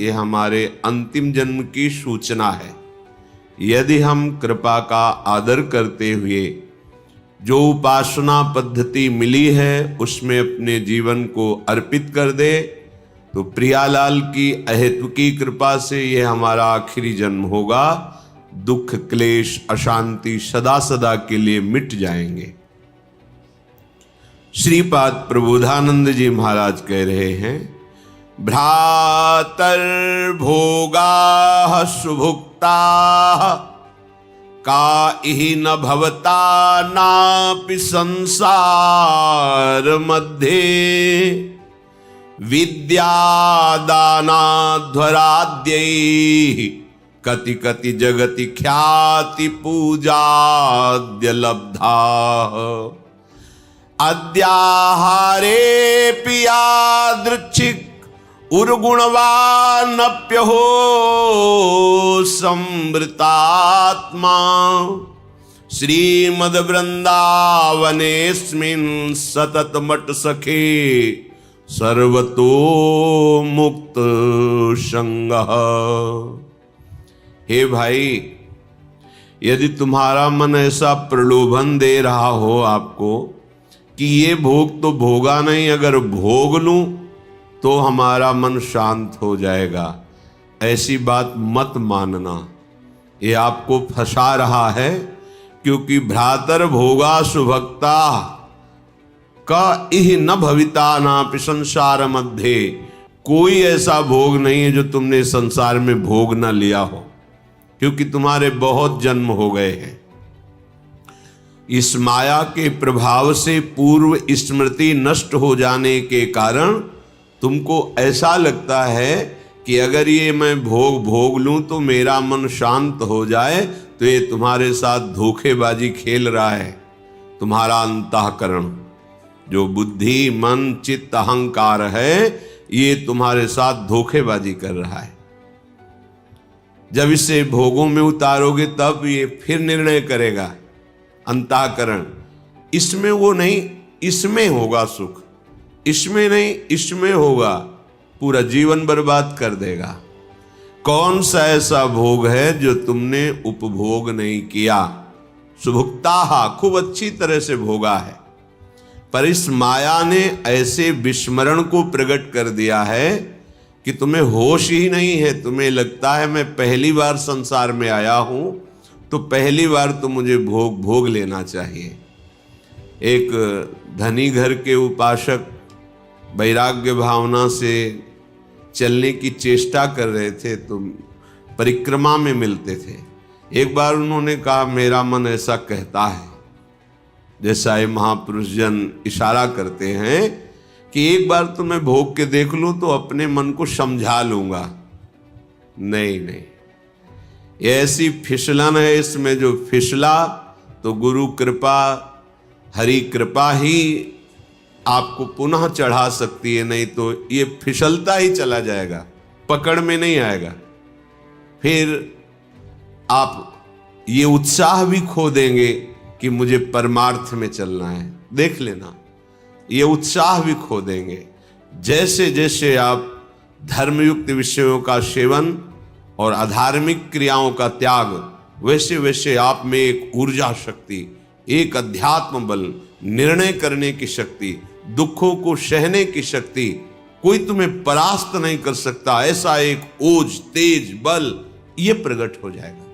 ये हमारे अंतिम जन्म की सूचना है। यदि हम कृपा का आदर करते हुए जो उपासना पद्धति मिली है उसमें अपने जीवन को अर्पित कर दे तो प्रियालाल की अहेतु की कृपा से ये हमारा आखिरी जन्म होगा। दुख क्लेश अशांति सदा सदा के लिए मिट जाएंगे। श्रीपाद प्रबोधानंद जी महाराज कह रहे हैं, भ्रातर भोगा सुभुक्ता काहि न भवता नापि संसार मध्ये विद्यादानाध्वराद्यैः कति कति जगति ख्याति पूजाद्य लब्धा अद्याहारे पियादृच्छिक उर्गुणवानप्यहो संवृतात्मा श्रीमद् वृंदावनेस्मिन् सतत मट सखे सर्वतो मुक्त संगः। हे भाई, यदि तुम्हारा मन ऐसा प्रलोभन दे रहा हो आपको कि ये भोग तो भोगा नहीं, अगर भोग लूं तो हमारा मन शांत हो जाएगा, ऐसी बात मत मानना। ये आपको फंसा रहा है, क्योंकि भ्रातर भोगा सुभक्ता का इह न भविता नापि संसार मध्य। कोई ऐसा भोग नहीं है जो तुमने संसार में भोग न लिया हो, क्योंकि तुम्हारे बहुत जन्म हो गए हैं। इस माया के प्रभाव से पूर्व स्मृति नष्ट हो जाने के कारण तुमको ऐसा लगता है कि अगर ये मैं भोग लूं तो मेरा मन शांत हो जाए, तो ये तुम्हारे साथ धोखेबाजी खेल रहा है। तुम्हारा अंतःकरण जो बुद्धि मन चित्त अहंकार है, ये तुम्हारे साथ धोखेबाजी कर रहा है। जब इसे भोगों में उतारोगे तब ये फिर निर्णय करेगा। अंतःकरण इसमें वो नहीं, इसमें होगा सुख, इसमें नहीं इसमें होगा, पूरा जीवन बर्बाद कर देगा। कौन सा ऐसा भोग है जो तुमने उपभोग नहीं किया? सुभुक्ता खूब अच्छी तरह से भोगा है, पर इस माया ने ऐसे विस्मरण को प्रकट कर दिया है कि तुम्हें होश ही नहीं है। तुम्हें लगता है मैं पहली बार संसार में आया हूं, तो पहली बार तो मुझे भोग लेना चाहिए। एक धनी घर के उपासक वैराग्य भावना से चलने की चेष्टा कर रहे थे, तो परिक्रमा में मिलते थे। एक बार उन्होंने कहा, मेरा मन ऐसा कहता है, जैसा ये महापुरुष जन इशारा करते हैं कि एक बार तो मैं भोग के देख लूं तो अपने मन को समझा लूंगा। नहीं, ये ऐसी फिसलन है इसमें, जो फिसला तो गुरु कृपा हरि कृपा ही आपको पुनः चढ़ा सकती है, नहीं तो ये फिसलता ही चला जाएगा, पकड़ में नहीं आएगा। फिर आप ये उत्साह भी खो देंगे कि मुझे परमार्थ में चलना है। देख लेना, ये उत्साह भी खो देंगे। जैसे जैसे आप धर्मयुक्त विषयों का सेवन और अधार्मिक क्रियाओं का त्याग, वैसे वैसे आप में एक ऊर्जा शक्ति, एक अध्यात्म बल, निर्णय करने की शक्ति, दुखों को सहने की शक्ति, कोई तुम्हें परास्त नहीं कर सकता, ऐसा एक ओज तेज बल ये प्रकट हो जाएगा।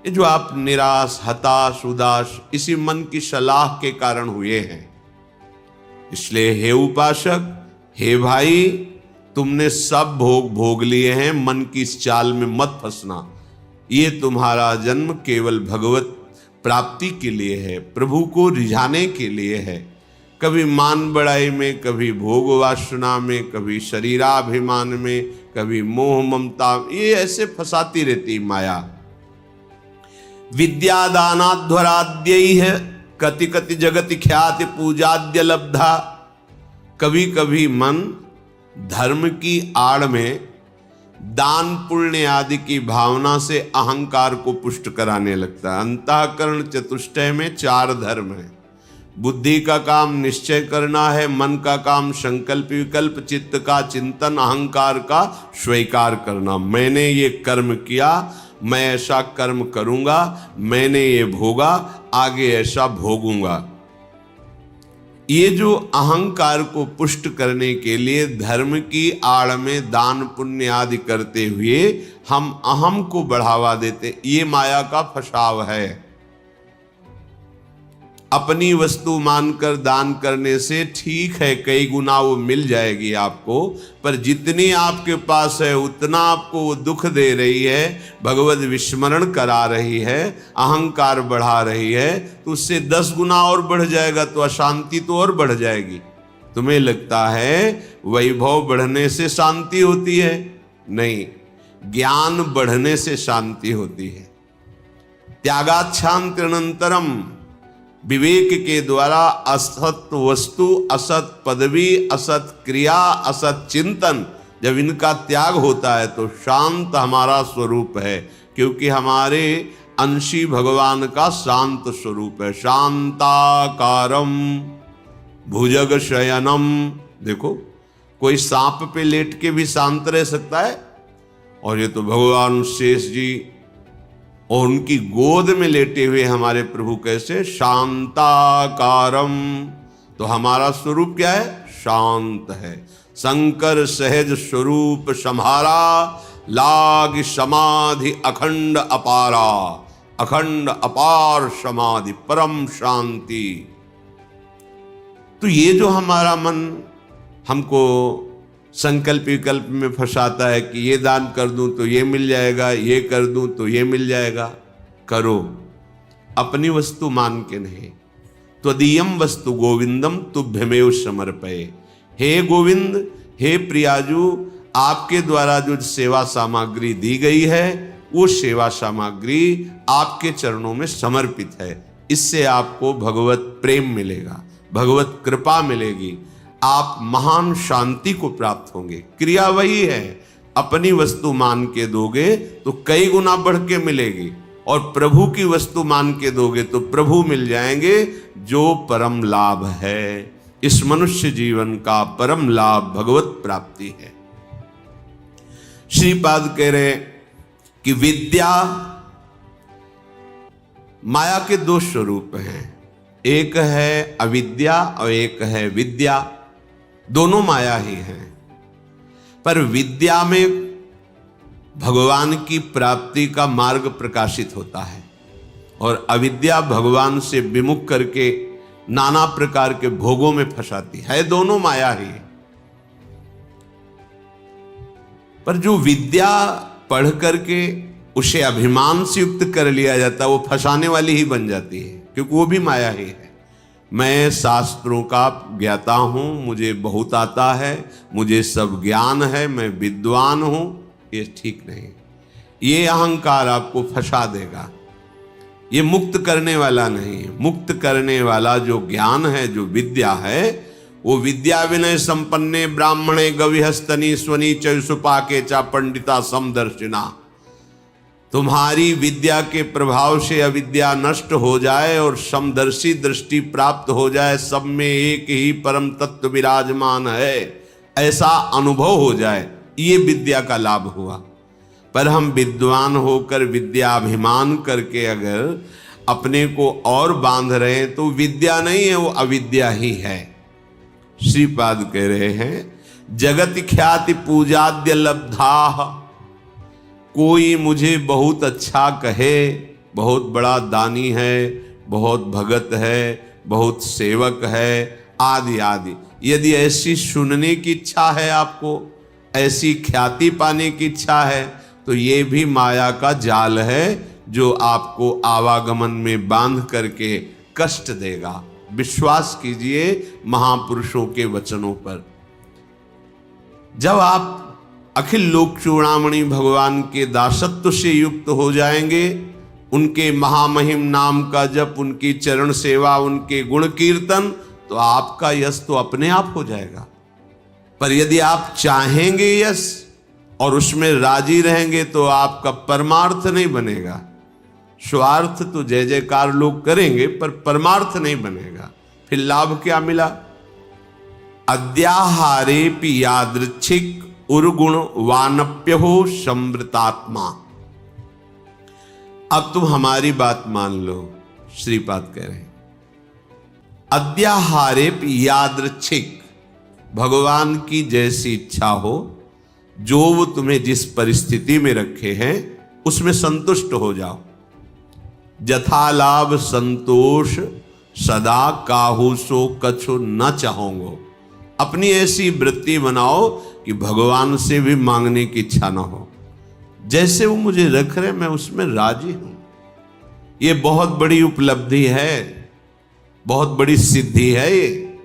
ये जो आप निराश हताश उदास इसी मन की सलाह के कारण हुए हैं। इसलिए हे उपासक, हे भाई, तुमने सब भोग लिए हैं, मन की इस चाल में मत फंसना। ये तुम्हारा जन्म केवल भगवत प्राप्ति के लिए है, प्रभु को रिझाने के लिए है। कभी मान बड़ाई में, कभी भोग वासना में, कभी शरीराभिमान में, कभी मोह ममता, ये ऐसे फंसाती रहती माया। विद्यादानाध्वराद्यैः कति कति जगति ख्याति पूजाद्य लब्धा। कभी कभी मन धर्म की आड़ में दान पुण्य आदि की भावना से अहंकार को पुष्ट कराने लगता है। अंतःकरण चतुष्टय में 4 धर्म है, बुद्धि का काम निश्चय करना है, मन का काम संकल्प विकल्प, चित्त का चिंतन, अहंकार का स्वीकार करना। मैंने ये कर्म किया, मैं ऐसा कर्म करूंगा, मैंने ये भोगा, आगे ऐसा भोगूंगा। ये जो अहंकार को पुष्ट करने के लिए धर्म की आड़ में दान पुण्य आदि करते हुए हम अहम को बढ़ावा देते, ये माया का फसाव है। अपनी वस्तु मानकर दान करने से ठीक है, कई गुना वो मिल जाएगी आपको, पर जितनी आपके पास है उतना आपको वो दुख दे रही है, भगवत विस्मरण करा रही है, अहंकार बढ़ा रही है, तो उससे 10 गुना और बढ़ जाएगा, तो अशांति तो और बढ़ जाएगी। तुम्हें लगता है वैभव बढ़ने से शांति होती है? नहीं, ज्ञान बढ़ने से शांति होती है। त्यागाच्छांत्यनंतरम, विवेक के द्वारा असत वस्तु, असत पदवी, असत क्रिया, असत चिंतन, जब इनका त्याग होता है तो शांत हमारा स्वरूप है, क्योंकि हमारे अंशी भगवान का शांत स्वरूप है। शांताकारम भुजग शयनम। देखो, कोई सांप पे लेट के भी शांत रह सकता है, और ये तो भगवान शेष जी और उनकी गोद में लेटे हुए हमारे प्रभु कैसे शांताकारम। तो हमारा स्वरूप क्या है? शांत है। शंकर सहज स्वरूप सम्हारा, लाग समाधि अखंड अपारा। अखंड अपार समाधि, परम शांति। तो ये जो हमारा मन हमको संकल्प विकल्प में फंसाता है कि ये दान कर दूं तो ये मिल जाएगा, ये कर दूं तो ये मिल जाएगा, करो, अपनी वस्तु मान के नहीं। त्वदीयम वस्तु गोविंदम तुभ्यमेव समर्पये। हे गोविंद, हे प्रियाजू, आपके द्वारा जो सेवा सामग्री दी गई है वो सेवा सामग्री आपके चरणों में समर्पित है। इससे आपको भगवत प्रेम मिलेगा, भगवत कृपा मिलेगी, आप महान शांति को प्राप्त होंगे। क्रिया वही है, अपनी वस्तु मान के दोगे तो कई गुना बढ़ के मिलेगी, और प्रभु की वस्तु मान के दोगे तो प्रभु मिल जाएंगे, जो परम लाभ है। इस मनुष्य जीवन का परम लाभ भगवत प्राप्ति है। श्रीपाद कह रहे कि विद्या, माया के 2 स्वरूप हैं, एक है अविद्या और एक है विद्या। दोनों माया ही हैं, पर विद्या में भगवान की प्राप्ति का मार्ग प्रकाशित होता है, और अविद्या भगवान से विमुख करके नाना प्रकार के भोगों में फंसाती है। दोनों माया ही है, पर जो विद्या पढ़ करके उसे अभिमान से युक्त कर लिया जाता है, वो फंसाने वाली ही बन जाती है, क्योंकि वो भी माया ही है। मैं शास्त्रों का ज्ञाता हूँ, मुझे बहुत आता है, मुझे सब ज्ञान है, मैं विद्वान हूँ, ये ठीक नहीं। ये अहंकार आपको फंसा देगा, ये मुक्त करने वाला नहीं है। मुक्त करने वाला जो ज्ञान है, जो विद्या है, वो विद्या विनय संपन्ने ब्राह्मणे गविहस्तनी स्वनी चुपाके चा पंडिता समदर्शिना। तुम्हारी विद्या के प्रभाव से अविद्या नष्ट हो जाए और समदर्शी दृष्टि प्राप्त हो जाए, सब में एक ही परम तत्व विराजमान है, ऐसा अनुभव हो जाए, ये विद्या का लाभ हुआ। पर हम विद्वान होकर विद्याभिमान करके अगर अपने को और बांध रहे हैं तो विद्या नहीं है, वो अविद्या ही है। श्रीपाद कह रहे हैं, जगत ख्याति पूजाद्य लब्धा। कोई मुझे बहुत अच्छा कहे, बहुत बड़ा दानी है, बहुत भगत है, बहुत सेवक है, आदि आदि, यदि ऐसी सुनने की इच्छा है, आपको ऐसी ख्याति पाने की इच्छा है, तो ये भी माया का जाल है, जो आपको आवागमन में बांध करके कष्ट देगा। विश्वास कीजिए महापुरुषों के वचनों पर। जब आप अखिल लोक चूड़ामणि भगवान के दासत्व से युक्त हो जाएंगे, उनके महामहिम नाम का जप, उनकी चरण सेवा, उनके गुण कीर्तन, तो आपका यश तो अपने आप हो जाएगा। पर यदि आप चाहेंगे यश और उसमें राजी रहेंगे तो आपका परमार्थ नहीं बनेगा। स्वार्थ तो जय जयकार लोग करेंगे, पर परमार्थ नहीं बनेगा। फिर लाभ क्या मिला? अद्याहारेपि यादृच्छिक उर्गुण वानप्यहो संवृतात्मा। अब तुम हमारी बात मान लो, श्रीपाद कह रहे हैं अद्याहारेपि यादृच्छिक, भगवान की जैसी इच्छा हो, जो वो तुम्हें जिस परिस्थिति में रखे हैं उसमें संतुष्ट हो जाओ। जथालाभ संतोष सदा काहू सो कछु न चाहोगे। अपनी ऐसी वृत्ति बनाओ कि भगवान से भी मांगने की इच्छा ना हो। जैसे वो मुझे रख रहे मैं उसमें राजी हूं। ये बहुत बड़ी उपलब्धि है, बहुत बड़ी सिद्धि है ये।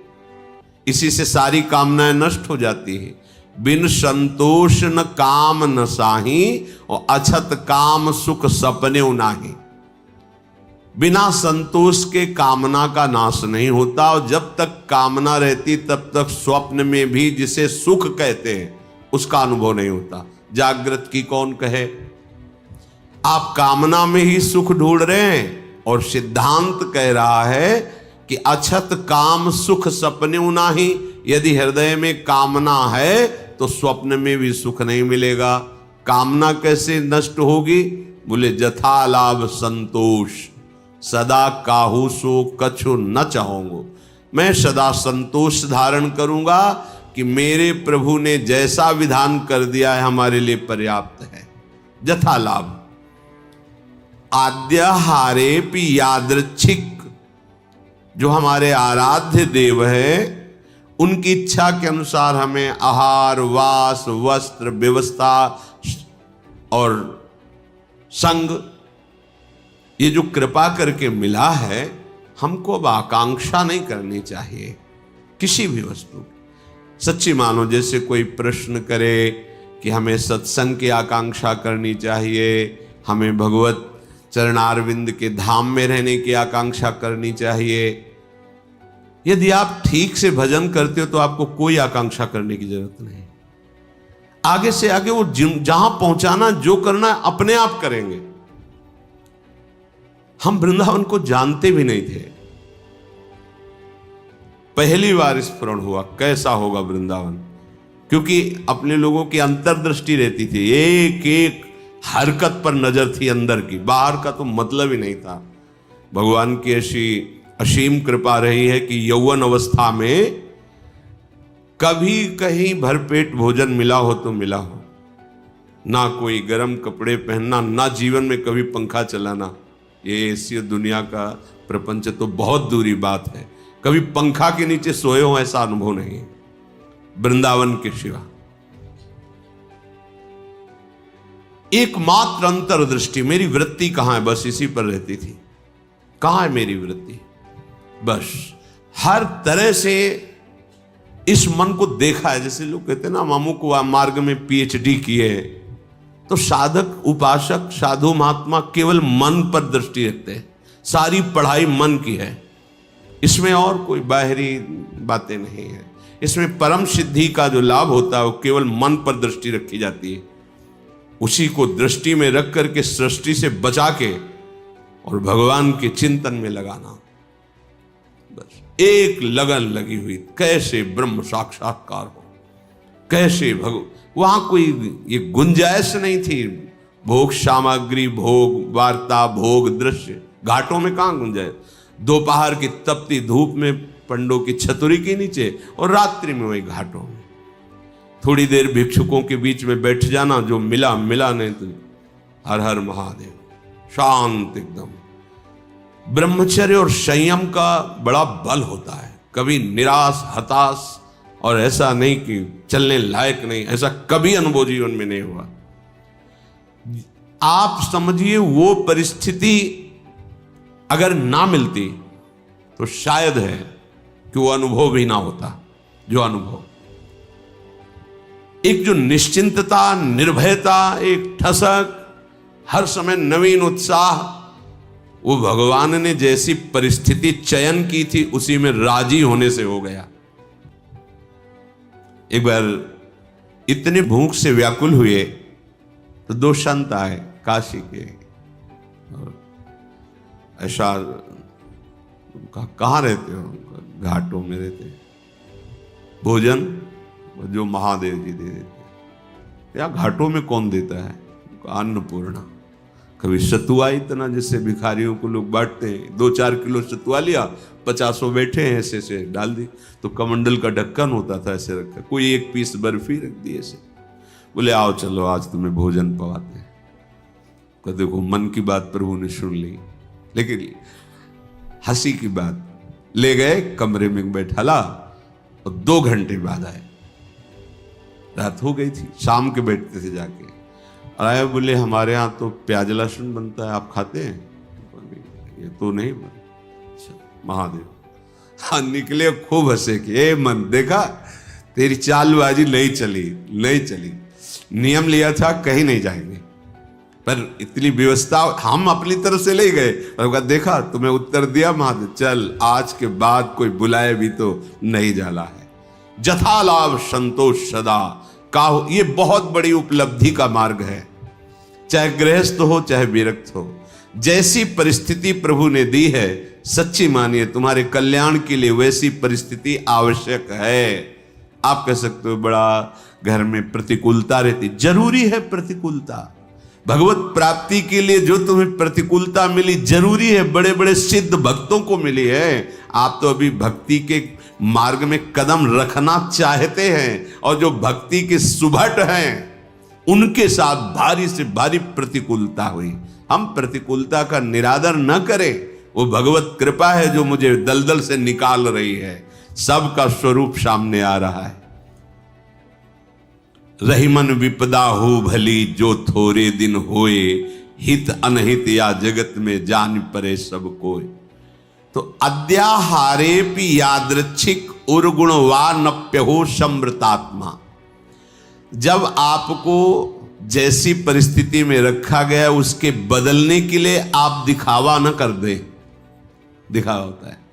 इसी से सारी कामनाएं नष्ट हो जाती हैं। बिन संतोष न काम न साही, और अछत काम सुख सपने नाही। बिना संतोष के कामना का नाश नहीं होता, और जब तक कामना रहती तब तक स्वप्न में भी जिसे सुख कहते हैं उसका अनुभव नहीं होता। जागृत की कौन कहे? आप कामना में ही सुख ढूंढ रहे हैं, और सिद्धांत कह रहा है कि अछत काम सुख सपने नाही। यदि हृदय में कामना है तो स्वप्न में भी सुख नहीं मिलेगा। कामना कैसे नष्ट होगी? बोले जथा लाभ संतोष सदा काहू सो कछु न चाहोगे। मैं सदा संतोष धारण करूंगा कि मेरे प्रभु ने जैसा विधान कर दिया है हमारे लिए पर्याप्त है। जथा लाभ आद्याहारेपि यादृच्छिक, जो हमारे आराध्य देव है उनकी इच्छा के अनुसार हमें आहार वास वस्त्र व्यवस्था और संग, ये जो कृपा करके मिला है, हमको अब आकांक्षा नहीं करनी चाहिए किसी भी वस्तु की। सच्ची मानो जैसे कोई प्रश्न करे कि हमें सत्संग की आकांक्षा करनी चाहिए, हमें भगवत चरणारविंद के धाम में रहने की आकांक्षा करनी चाहिए। यदि आप ठीक से भजन करते हो तो आपको कोई आकांक्षा करने की जरूरत नहीं। आगे से आगे वो जहां पहुंचाना जो करना है अपने आप करेंगे। हम वृंदावन को जानते भी नहीं थे, पहली बार स्मरण हुआ कैसा होगा वृंदावन, क्योंकि अपने लोगों की अंतर्दृष्टि रहती थी, एक एक हरकत पर नजर थी अंदर की, बाहर का तो मतलब ही नहीं था। भगवान की ऐसी असीम कृपा रही है कि यौवन अवस्था में कभी कहीं भरपेट भोजन मिला हो तो मिला हो, ना कोई गर्म कपड़े पहनना, ना जीवन में कभी पंखा चलाना। ये ऐसी दुनिया का प्रपंच तो बहुत दूरी बात है, कभी पंखा के नीचे सोए हो ऐसा अनुभव नहीं है वृंदावन के सिवा। एकमात्र अंतर्दृष्टि, मेरी वृत्ति कहां है, बस इसी पर रहती थी। कहां है मेरी वृत्ति? बस हर तरह से इस मन को देखा है। जैसे लोग कहते हैं ना, मामू को मार्ग में पीएचडी किए, तो साधक उपासक साधु महात्मा केवल मन पर दृष्टि रखते हैं। सारी पढ़ाई मन की है, इसमें और कोई बाहरी बातें नहीं है। इसमें परम सिद्धि का जो लाभ होता है वो केवल मन पर दृष्टि रखी जाती है। उसी को दृष्टि में रख करके सृष्टि से बचा के और भगवान के चिंतन में लगाना, बस एक लगन लगी हुई, कैसे ब्रह्म साक्षात्कार हो, कैसे वहां कोई ये गुंजाइश नहीं थी। भोग सामग्री, भोग वार्ता, भोग दृश्य, घाटों में कहां गुंजाइश? दोपहर की तपती धूप में पंडों की छतुरी के नीचे, और रात्रि में वही घाटों में थोड़ी देर भिक्षुकों के बीच में बैठ जाना, जो मिला मिला, नहीं तो हर हर महादेव, शांत एकदम। ब्रह्मचर्य और संयम का बड़ा बल होता है। कभी निराश हताश और ऐसा नहीं कि चलने लायक नहीं, ऐसा कभी अनुभव जीवन में नहीं हुआ। आप समझिए वो परिस्थिति अगर ना मिलती तो शायद है कि वो अनुभव भी ना होता जो अनुभव। एक जो निश्चिंतता, निर्भयता, एक ठसक, हर समय नवीन उत्साह, वो भगवान ने जैसी परिस्थिति चयन की थी उसी में राजी होने से हो गया। एक बार इतने भूख से व्याकुल हुए तो दो संत आए काशी के, और ऐसा कहाँ रहते हो? घाटों में रहते, भोजन जो महादेव जी दे देते। या घाटों में कौन देता है? अन्नपूर्णा। कभी सतुआ इतना, जिससे भिखारियों को लोग बांटते हैं, 2-4 किलो सतुआ लिया, 50 बैठे हैं, ऐसे से डाल दी। तो कमंडल का ढक्कन होता था, ऐसे रखा, कोई 1 पीस बर्फी रख दी ऐसे, बोले आओ चलो आज तुम्हें भोजन पवाते हैं। तो देखो मन की बात प्रभु ने सुन ली, लेकिन हंसी की बात, ले गए कमरे में बैठाला और 2 घंटे बाद आए। रात हो गई थी, शाम के बैठते थे जाके, आए बोले हमारे यहाँ तो प्याज लहसुन बनता है, आप खाते हैं? ये तो नहीं बन। महादेव हाँ निकले, खूब हंसे कि ए मन, देखा तेरी चालबाजी नहीं चली। नियम लिया था कहीं नहीं जाएंगे, पर इतनी व्यवस्था हम अपनी तरफ से ले गए और देखा तुम्हें उत्तर दिया महादेव, चल आज के बाद कोई बुलाए भी तो नहीं जाला है। जथा लाभ संतोष सदा का, ये बहुत बड़ी उपलब्धि का मार्ग है। चाहे गृहस्थ हो चाहे विरक्त हो, जैसी परिस्थिति प्रभु ने दी है, सच्ची मानिए तुम्हारे कल्याण के लिए वैसी परिस्थिति आवश्यक है। आप कह सकते हो बड़ा घर में प्रतिकूलता रहती, जरूरी है प्रतिकूलता। भगवत प्राप्ति के लिए जो तुम्हें प्रतिकूलता मिली जरूरी है, बड़े बड़े सिद्ध भक्तों को मिली है। आप तो अभी भक्ति के मार्ग में कदम रखना चाहते हैं, और जो भक्ति के सुभट हैं उनके साथ भारी से भारी प्रतिकूलता हुई। हम प्रतिकूलता का निरादर न करें, वो भगवत कृपा है जो मुझे दलदल से निकाल रही है। सबका स्वरूप सामने आ रहा है। रहीमन विपदा हो भली, जो थोड़े दिन होए, हित अनहित या जगत में जान परे सब कोय। तो अद्याहारेपि यादृच्छिक उर्गुण वा नप्यहो समृतात्मा। जब आपको जैसी परिस्थिति में रखा गया उसके बदलने के लिए आप दिखावा न कर दे, दिखावा होता है।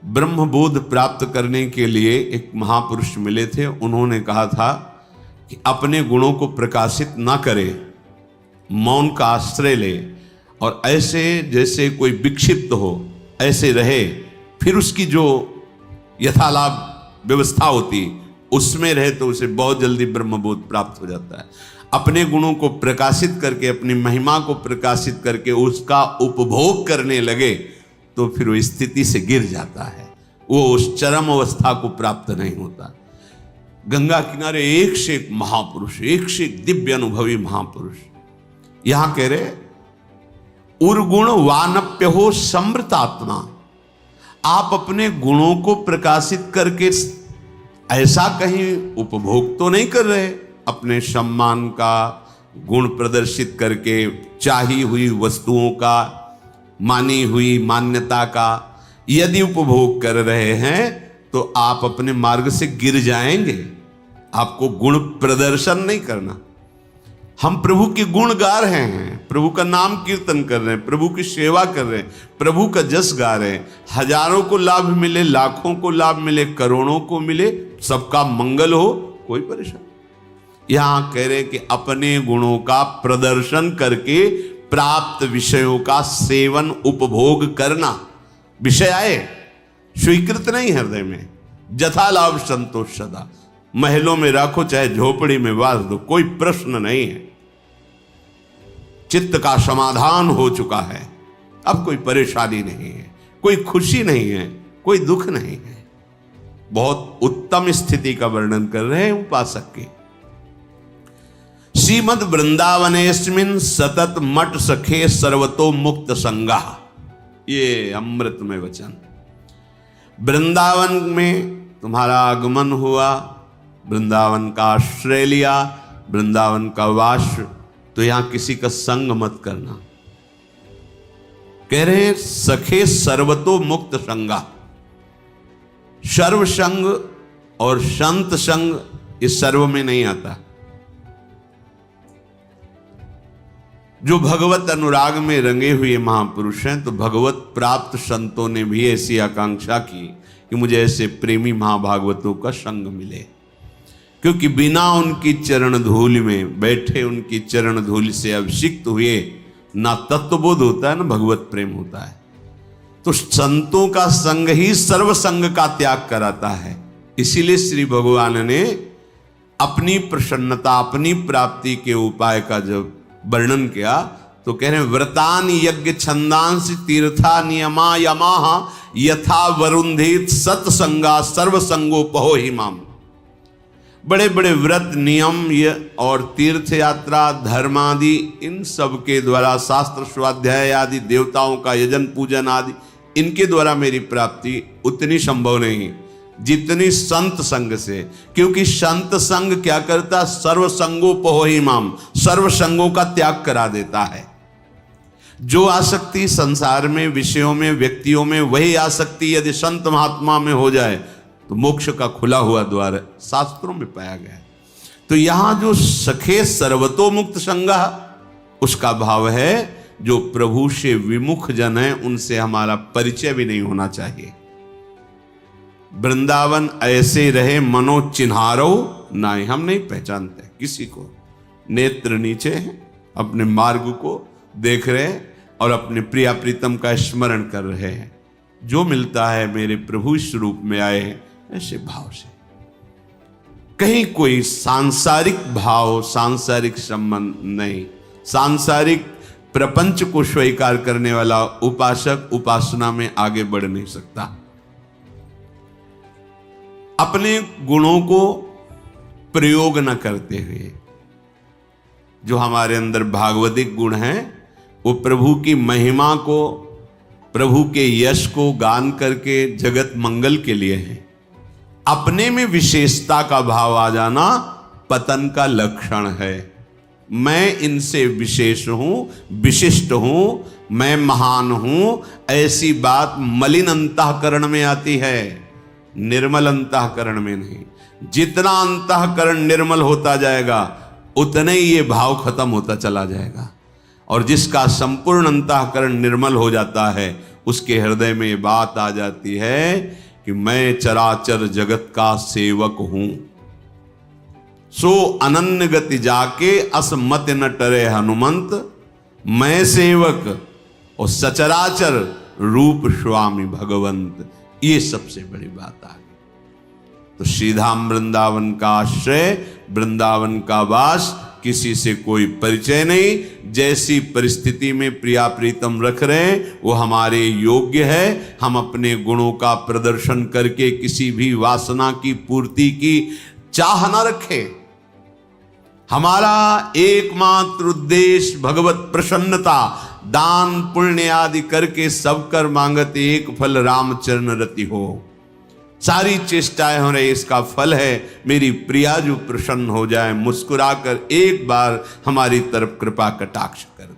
ब्रह्म बोध प्राप्त करने के लिए एक महापुरुष मिले थे, उन्होंने कहा था कि अपने गुणों को प्रकाशित ना करे, मौन का आश्रय ले, और ऐसे जैसे कोई विक्षिप्त हो ऐसे रहे, फिर उसकी जो यथालाभ व्यवस्था होती उसमें रहे तो उसे बहुत जल्दी ब्रह्मबोध प्राप्त हो जाता है। अपने गुणों को प्रकाशित करके, अपनी महिमा को प्रकाशित करके उसका उपभोग करने लगे तो फिर वो स्थिति से गिर जाता है, वो उस चरम अवस्था को प्राप्त नहीं होता। गंगा किनारे एक से एक महापुरुष, एक से एक दिव्य अनुभवी महापुरुष, यहां कह रहे उर्गुण वानप्य हो समृतात्मा। आप अपने गुणों को प्रकाशित करके ऐसा कहीं उपभोग तो नहीं कर रहे, अपने सम्मान का गुण प्रदर्शित करके, चाही हुई वस्तुओं का, मानी हुई मान्यता का यदि उपभोग कर रहे हैं तो आप अपने मार्ग से गिर जाएंगे। आपको गुण प्रदर्शन नहीं करना। हम प्रभु के गुण गा रहे हैं, प्रभु का नाम कीर्तन कर रहे हैं, प्रभु की सेवा कर रहे हैं, प्रभु का जस गा रहे हैं। हजारों को लाभ मिले, लाखों को लाभ मिले, करोड़ों को मिले, सबका मंगल हो, कोई परेशान। यहां कह रहे कि अपने गुणों का प्रदर्शन करके प्राप्त विषयों का सेवन उपभोग करना, विषय आए स्वीकृत नहीं हृदय में, जथा लाभ संतोष सदा। महलों में रखो चाहे झोपड़ी में वास दो, कोई प्रश्न नहीं है। चित्त का समाधान हो चुका है, अब कोई परेशानी नहीं है, कोई खुशी नहीं है, कोई दुख नहीं है। बहुत उत्तम स्थिति का वर्णन कर रहे हैं उपासक के। श्रीमद वृंदावनेस्मिन् सतत मठ सखे सर्वतो मुक्त संगा, ये अमृतमय वचन। वृंदावन में तुम्हारा आगमन हुआ, वृंदावन का आश्रय लिया, वृंदावन का वास, तो यहां किसी का संग मत करना। कह रहे सखे सर्वतो मुक्त संगा। सर्व संग और संत संग इस सर्व में नहीं आता। जो भगवत अनुराग में रंगे हुए महापुरुष हैं, तो भगवत प्राप्त संतों ने भी ऐसी आकांक्षा की कि मुझे ऐसे प्रेमी महाभागवतों का संग मिले, क्योंकि बिना उनकी चरण धूल में बैठे, उनकी चरण धूल से अभिषिक्त हुए ना तत्वबोध होता है ना भगवत प्रेम होता है। तो संतों का संग ही सर्व संग का त्याग कराता है। इसीलिए श्री भगवान ने अपनी प्रसन्नता, अपनी प्राप्ति के उपाय का जब वर्णन किया तो कह रहे हैं व्रतान यज्ञ छंदांस तीर्था नियमा यमाह यथा वरुंधित सत्संगा सर्वसंगोपहो हिमाम। बड़े बड़े व्रत नियम और तीर्थ यात्रा धर्म आदि इन सब के द्वारा, शास्त्र स्वाध्याय आदि, देवताओं का यजन पूजन आदि, इनके द्वारा मेरी प्राप्ति उतनी संभव नहीं जितनी संत संग से। क्योंकि संत संग क्या करता? सर्व संगोपहो हिमाम, सर्व संगों का त्याग करा देता है। जो आसक्ति संसार में, विषयों में, व्यक्तियों में, वही आसक्ति यदि संत महात्मा में हो जाए तो मोक्ष का खुला हुआ द्वार शास्त्रों में पाया गया है। तो यहां जो सखे सर्वतोमुक्त संगा, उसका भाव है जो प्रभु से विमुख जन है उनसे हमारा परिचय भी नहीं होना चाहिए। वृंदावन ऐसे रहे मनो चिन्हारो नाई, हम नहीं पहचानते किसी को। नेत्र नीचे हैं, अपने मार्ग को देख रहे हैं और अपने प्रिया प्रीतम का स्मरण कर रहे हैं। जो मिलता है मेरे प्रभु इस रूप में आए हैं, ऐसे भाव से। कहीं कोई सांसारिक भाव, सांसारिक संबंध नहीं। सांसारिक प्रपंच को स्वीकार करने वाला उपासक उपासना में आगे बढ़ नहीं सकता। अपने गुणों को प्रयोग न करते हुए, जो हमारे अंदर भागवतिक गुण हैं, वो प्रभु की महिमा को, प्रभु के यश को गान करके जगत मंगल के लिए है। अपने में विशेषता का भाव आ जाना पतन का लक्षण है। मैं इनसे विशेष हूं, विशिष्ट हूं, मैं महान हूं, ऐसी बात मलिन अंतःकरण में आती है, निर्मल अंतःकरण में नहीं। जितना अंतःकरण निर्मल होता जाएगा उतने ही ये भाव खत्म होता चला जाएगा। और जिसका संपूर्ण अंतःकरण निर्मल हो जाता है उसके हृदय में ये बात आ जाती है कि मैं चराचर जगत का सेवक हूं। सो अनन्य गति जाके असमत न टरे हनुमंत, मैं सेवक और सचराचर रूप स्वामी भगवंत। ये सबसे बड़ी बात आ गई। तो श्रीधाम वृंदावन का आश्रय, वृंदावन का वास, किसी से कोई परिचय नहीं। जैसी परिस्थिति में प्रिया प्रीतम रख रहे हैं वो हमारे योग्य है। हम अपने गुणों का प्रदर्शन करके किसी भी वासना की पूर्ति की चाह न रखें। हमारा एकमात्र उद्देश्य भगवत प्रसन्नता, दान पुण्य आदि करके सब कर मांगत एक फल रामचरण रति हो। सारी चेष्टाएं हो रही, इसका फल है मेरी प्रिया जो प्रसन्न हो जाए, मुस्कुराकर एक बार हमारी तरफ कृपा कटाक्ष कर।